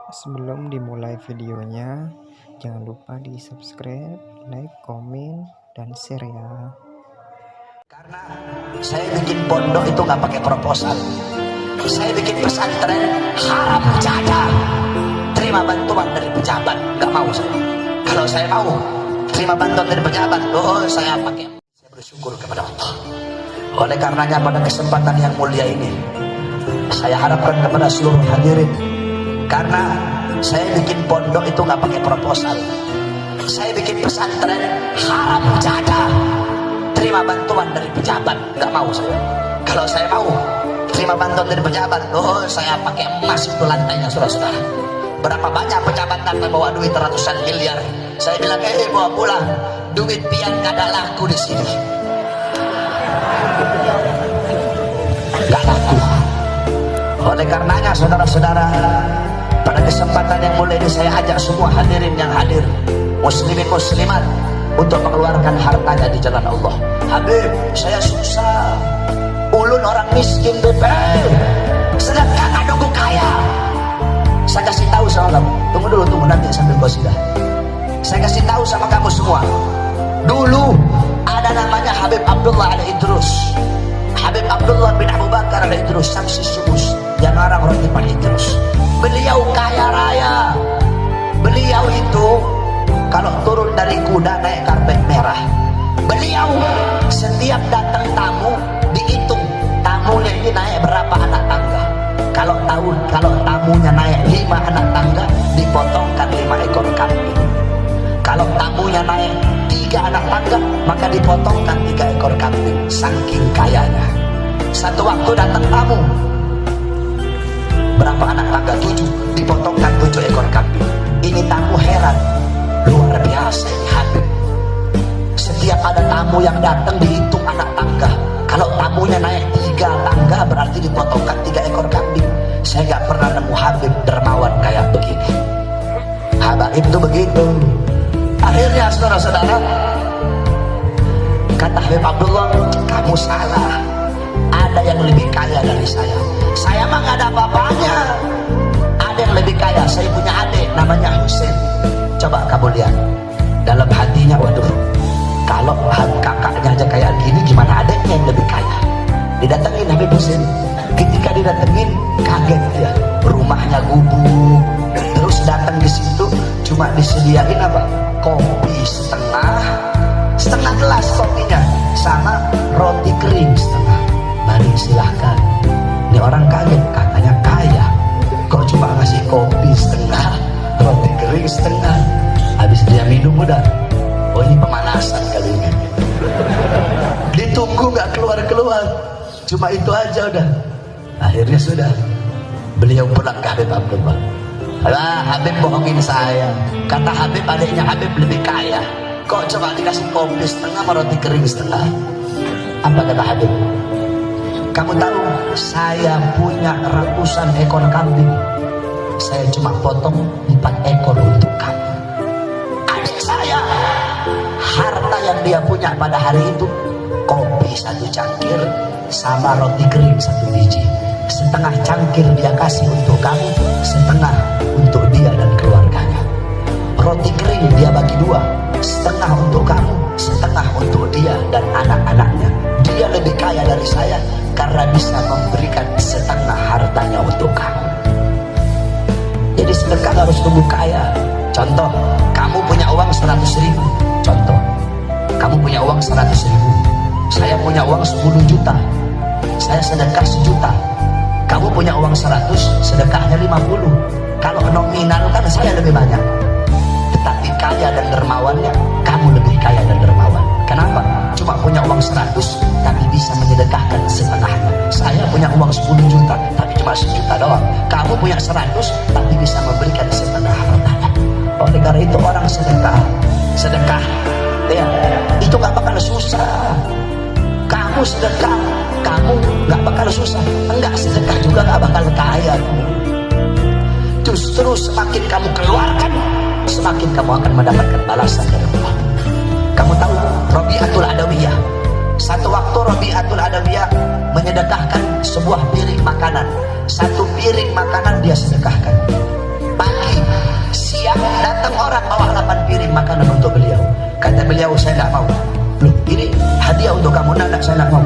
Sebelum dimulai videonya, jangan lupa di subscribe, like, komen, dan share ya. Karena saya bikin pondok itu nggak pakai proposal. Saya bikin pesantren haram jadah. Terima bantuan dari pejabat, nggak mau saya. Kalau saya mau terima bantuan dari pejabat, saya pakai. Saya bersyukur kepada Allah. Oleh karenanya pada kesempatan yang mulia ini, saya harapkan kepada seluruh hadirin, karena saya bikin pondok itu nggak pakai proposal. Saya bikin pesantren haram jadah. Terima bantuan dari pejabat, nggak mau saya. Kalau saya mau terima bantuan dari pejabat, saya pakai emas itu lantainya, saudara-saudara. Berapa banyak pejabat datang bawa duit ratusan miliar. Saya bilang, bawa pulang. Duit pian gak ada laku di sini. Gak laku. Oleh karenanya, saudara-saudara, pada kesempatan yang mulia ini saya ajak semua hadirin yang hadir, muslimin muslimat, untuk mengeluarkan hartanya di jalan Allah. Habib, saya susah. Ulun orang miskin BP. Sedangkan adukku kaya. Saya kasih tahu sama kamu. Tunggu dulu, nanti sambil qasidah. Saya kasih tahu sama kamu semua. Dulu ada namanya Habib Abdullah Al-Idrus. Habib Abdullah bin Abu Bakar Al-Idrus, Samsi Sumus, yang orang Roti Al-Idrus. Beliau kaya raya. Beliau itu kalau turun dari kuda naik karpet merah. Beliau setiap datang tamu dihitung tamunya ini naik berapa anak tangga. Kalau tamunya naik 5 anak tangga, dipotongkan 5 ekor kambing. Kalau tamunya naik 3 anak tangga, maka dipotongkan 3 ekor kambing. Saking kayanya. Satu waktu datang tamu, berapa anak tangga? 7, dipotongkan 7 ekor kambing. Ini tamu heran, luar biasa ini Habib. Setiap ada tamu yang datang dihitung anak tangga. Kalau tamunya naik 3 tangga, berarti dipotongkan 3 ekor kambing. Saya gak pernah nemu Habib dermawan kayak begini. Habib itu begitu. Akhirnya saudara-saudara, kata Habib Abdullah, kamu salah. Ada yang lebih kaya dari saya. Saya mah gak ada apa-apanya. Ada yang lebih kaya. Saya punya adik namanya Husain. Coba kamu lihat, dalam hatinya, waduh, kalau kakaknya aja kayak gini, gimana adiknya yang lebih kaya. Didatengin Habib Husain. Ketika didatengin, kaget dia. Rumahnya gubuk. Terus datang di situ cuma disediain apa? Kopi setengah gelas kopinya, sama roti kering setengah. Mari silahkan. Ini orang kaget, katanya kaya, kok cuma ngasih kopi setengah, roti kering setengah. Habis dia minum udah, oh ini pemanasan kali ini. Ditunggu nggak keluar, cuma itu aja udah. Akhirnya sudah, beliau pulang ke Habib Abdullah. Habib bohongin saya. Kata Habib, adiknya Habib lebih kaya, kok coba dikasih kopi setengah sama roti kering setengah. Apa kata Habib? Kamu tahu saya punya ratusan ekor kambing, saya cuma potong 4 ekor untuk kamu. Adik saya, harta yang dia punya pada hari itu, kopi 1 cangkir sama roti kering 1 biji. Setengah cangkir dia kasih untuk kamu, setengah untuk dia dan keluarganya. Roti kering dia bagi 2, setengah untuk kamu, setengah untuk dia dan anak-anaknya. Dia lebih kaya dari saya karena bisa memberikan setengah hartanya untuk kamu. Jadi sedekah harus tunggu kaya. Contoh, kamu punya uang 100.000. Contoh, kamu punya uang 100.000. Saya punya uang 10 juta. Saya sedekah 1 juta. Kamu punya uang 100, sedekahnya 50. Kalau nominal kan saya lebih banyak. Tetapi kaya dan dermawannya, kamu lebih kaya dan dermawan. Kenapa? Cuma punya uang 100, tapi bisa menyedekahkan setengahnya. Saya punya uang 10 juta, tapi cuma 1 juta doang. Kamu punya 100, tapi bisa memberikan setengah hartanya. Oleh karena itu orang sedekah, ya, itu gak bakal susah. Kamu sedekah, kamu gak bakal susah. Enggak sedekah juga gak bakal kaya. Justru semakin kamu keluarkan, semakin kamu akan mendapatkan balasan dari Allah. Kamu tahu Rabi'atul Adawiyah, satu waktu Rabi'atul Adawiyah menyedekahkan sebuah piring makanan. 1 piring makanan dia sedekahkan. Pagi saya nggak mau. Loh, ini hadiah untuk kamu. Nggak, saya nggak mau.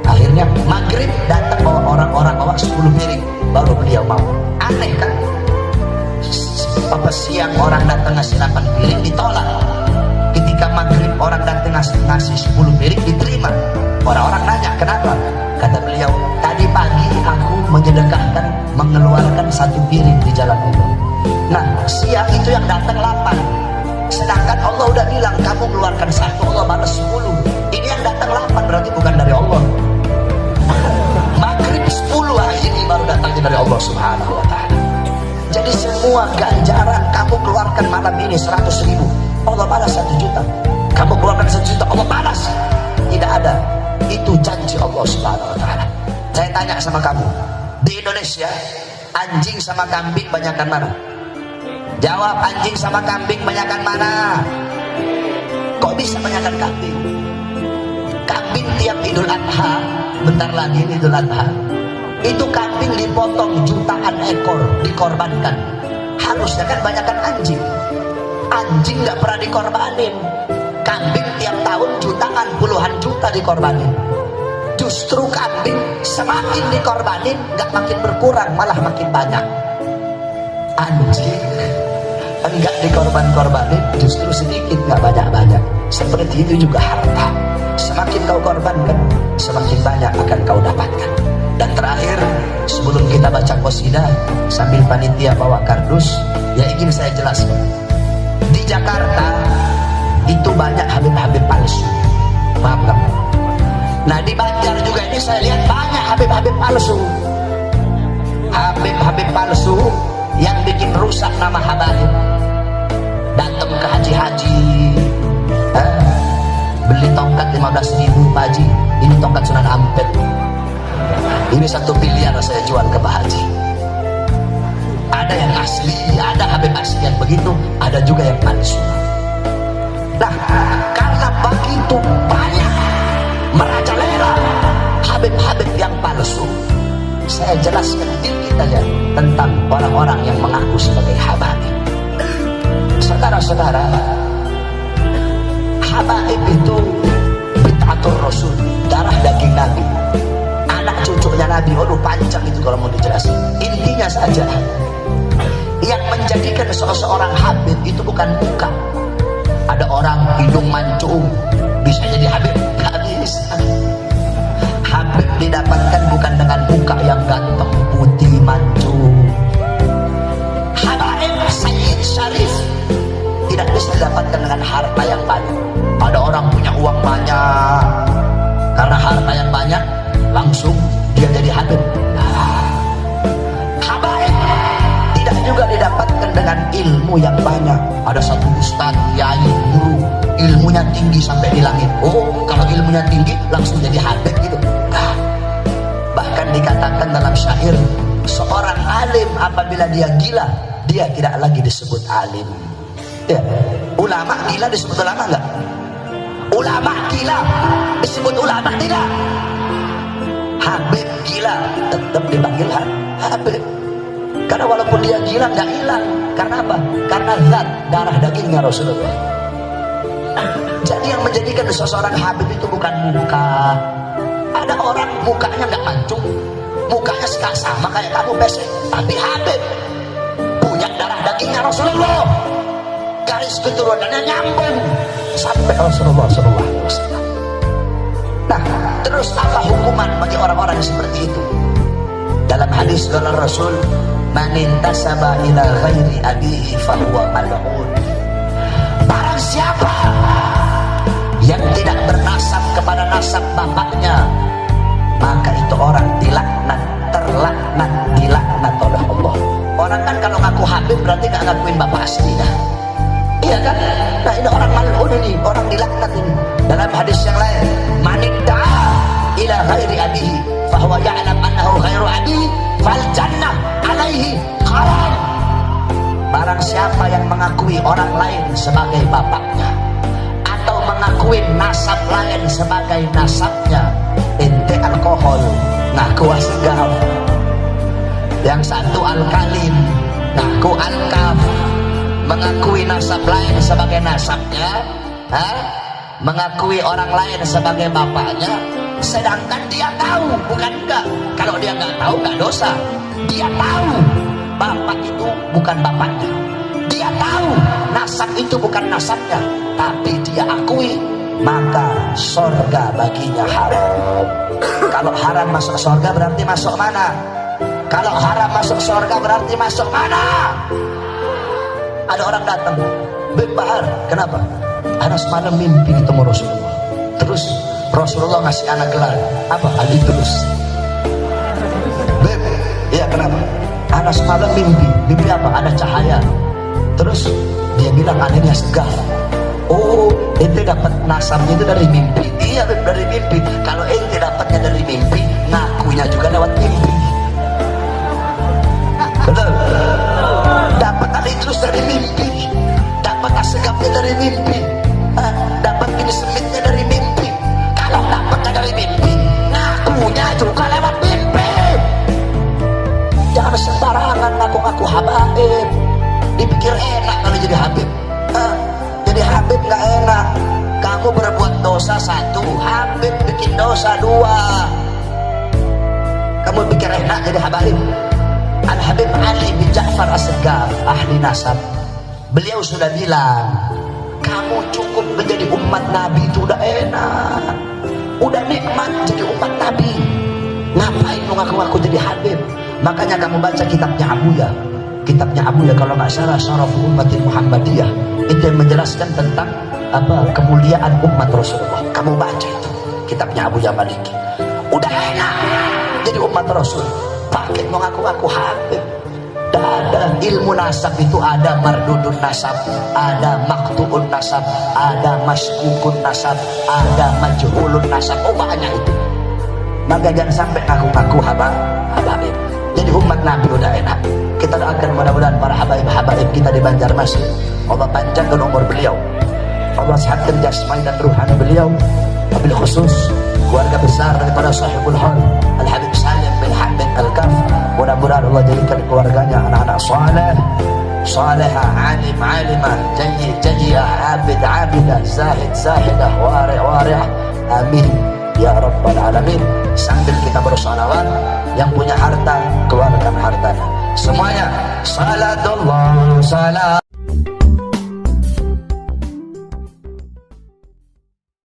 Akhirnya maghrib datang orang-orang bawa 10 piring, baru beliau mau. Aneh kan? Apa siang orang datang ngasih 8 piring ditolak, ketika maghrib orang datang ngasih 10 piring diterima. Orang-orang nanya kenapa, kata beliau, tadi pagi aku menyedekahkan mengeluarkan 1 piring di jalan Allah. Nah siang itu yang datang 8, sedangkan Allah udah bilang kamu keluarkan 1, Allah balas 10. Ini yang datang 8 berarti bukan dari Allah. Maghrib 10 hari ini baru datangnya dari Allah Subhanahu wa ta'ala. Jadi semua ganjaran kamu keluarkan malam ini 100.000, Allah balas 1 juta. Kamu keluarkan 1 juta, Allah balas. Tidak ada. Itu janji Allah Subhanahu wa ta'ala. Saya tanya sama kamu, di Indonesia anjing sama kambing banyakan mana? Jawab, anjing sama kambing banyakan mana? Kok bisa banyakan kambing? Kambing tiap Idul Adha, bentar lagi Idul Adha, itu kambing dipotong jutaan ekor, dikorbankan. Harusnya kan banyakan anjing. Anjing nggak pernah dikorbanin. Kambing tiap tahun jutaan, puluhan juta dikorbanin. Justru kambing semakin dikorbanin nggak makin berkurang, malah makin banyak. Anjing enggak dikorbanin, justru sedikit, nggak banyak-banyak. Seperti itu juga harta. Semakin kau korbankan, semakin banyak akan kau dapatkan. Dan terakhir, sebelum kita baca qasidah sambil panitia bawa kardus, ya ingin saya jelaskan. Di Jakarta itu banyak habib-habib palsu. Paham kamu? Nah di Banjar juga ini saya lihat banyak habib-habib palsu. Habib-habib palsu yang bikin rusak nama habaib. Datang ke haji-haji, beli tongkat 15.000 Pak Haji, ini tongkat Sunan Ampel. Ini 1 miliar saya jual ke Pak Haji. Ada yang asli, ada habib asli yang begitu, ada juga yang palsu. Nah, karena begitu banyak merajalela habib-habib yang palsu, saya jelaskan dikit aja tentang orang-orang yang mengaku sebagai habaib. Saudara-saudara, habaib itu bid'atul Rasul, darah daging Nabi, anak cucunya Nabi. Waduh panjang itu kalau mau dijelasin. Intinya saja, yang menjadikan seseorang habib itu bukan muka. Ada orang hidung mancung bisa jadi habib? Gak bisa. Habib didapatkan bukan dengan muka yang ganteng, putih, mancung. Habaib Sayyid Syarif tidak bisa didapatkan dengan harta yang banyak. Ada orang punya uang banyak, karena harta yang banyak langsung dia jadi habib. Habaib tidak juga didapatkan dengan ilmu yang banyak. Ada satu ustaz, kiai, guru, ilmunya tinggi sampai di langit. Oh, kalau ilmunya tinggi langsung jadi habib gitu. Bahkan dikatakan dalam syair, seorang alim apabila dia gila, dia tidak lagi disebut alim. Ya. Ulama gila disebut ulama enggak? Ulama gila disebut ulama tidak? Habib gila tetap dipanggil habib. Karena walaupun dia gila nggak hilang. Karena apa? Karena zat darah dagingnya Rasulullah. Jadi yang menjadikan seseorang habib itu bukan muka. Ada orang mukanya nggak mancung, mukanya sama kayak kamu pesek, tapi habib, punya darah dagingnya Rasulullah, garis keturunannya nyambung sampai Rasulullah SAW. Nah, terus apa hukuman bagi orang-orang yang seperti itu? Dalam hadis dari Rasul, man intasaba ila ghairi abihi fahuwa mal'un. Barang siapa yang tidak bernasab kepada nasab bapaknya, maka itu orang dilaknat, terlaknat, dilaknat oleh Allah. Orang kan kalau ngaku habib berarti gak ngakuin bapak aslinya. Iya kan? Nah ini orang mal'un ini, orang dilaknat ini. Dalam hadis yang lain, man idda'a ila ghairi abihi fahuwa ya'lam annahu ghairu abihi fal jannah alaihi haram. Barang siapa yang mengakui orang lain sebagai bapaknya, atau mengakui nasab lain sebagai nasabnya, ente alkohol ngaku asgaf, yang satu alkalin ngaku alkaf, mengakui nasab lain sebagai nasabnya, mengakui orang lain sebagai bapaknya, sedangkan dia tahu, bukan enggak. Kalau dia nggak tahu nggak dosa. Dia tahu bapak itu bukan bapaknya, dia tahu nasab itu bukan nasabnya, tapi dia akui, maka sorga baginya haram. Kalau haram masuk sorga berarti masuk mana? Kalau haram masuk sorga berarti masuk mana? Ada orang datang, Beb Bahar, kenapa? Anak semalam mimpi ketemu Rasulullah. Terus Rasulullah ngasih anak gelar apa? Al-Idrus. Beb, iya kenapa? Anak semalam mimpi apa? Ada cahaya. Terus dia bilang anehnya segah. Oh, ente dapat nasabnya itu dari mimpi. Iya Beb, dari mimpi. Kalau ente dapatnya dari mimpi, ngakunya juga lewat mimpi. Betul? Dapat Al-Idrus dari mimpi, dapat asegapnya dari mimpi, dapat ini semitnya dari mimpi. Kalau dapatnya dari mimpi, ngakunya juga lewat mimpi. Jangan sembarangan ngaku-ngaku habaib. Dipikir enak kalau jadi habib. Jadi habib nggak enak. Kamu berbuat dosa satu, habib bikin dosa dua. Kamu pikir enak jadi habaib? Al-Habib Ali bin Ja'far As-Segaf, ahli nasab, beliau sudah bilang, kamu cukup menjadi umat Nabi itu udah enak, udah nikmat jadi umat Nabi. Ngapain lu ngaku-ngaku jadi habib? Makanya kamu baca kitabnya Abuya kalau nggak salah, Syaraf Ummatil Muhammadiyah, itu yang menjelaskan tentang apa kemuliaan umat Rasulullah. Kamu baca itu kitabnya Abuya Maliki. Udah enak jadi umat Rasul, pakai mengaku-ngaku habib. Dan ada ilmu nasab itu, ada mardudun nasab, ada maktuun nasab, ada maskukun nasab, ada majhulun nasab. Oh banyak itu. Maka jangan sampai ngaku-ngaku habaib. Jadi umat Nabi udah enak. Kita doakan mudah-mudahan para habaib kita di Banjarmasin, Allah panjangkan umur beliau, Allah sehatkan jasmani dan ruhani beliau. Wabil khusus keluarga besar daripada sahibul hal Al-Habib Salim bin Hamid Al-Kaf, mudah-mudahan Allah jadikan keluarganya anak-anak salihah, alim alimah, jajiyah, abidah, zahidah, wari'ah. Amin ya rabbal alamin. Sambil kita bersalawat, yang punya harta keluarkan hartanya semuanya. Salatullah salam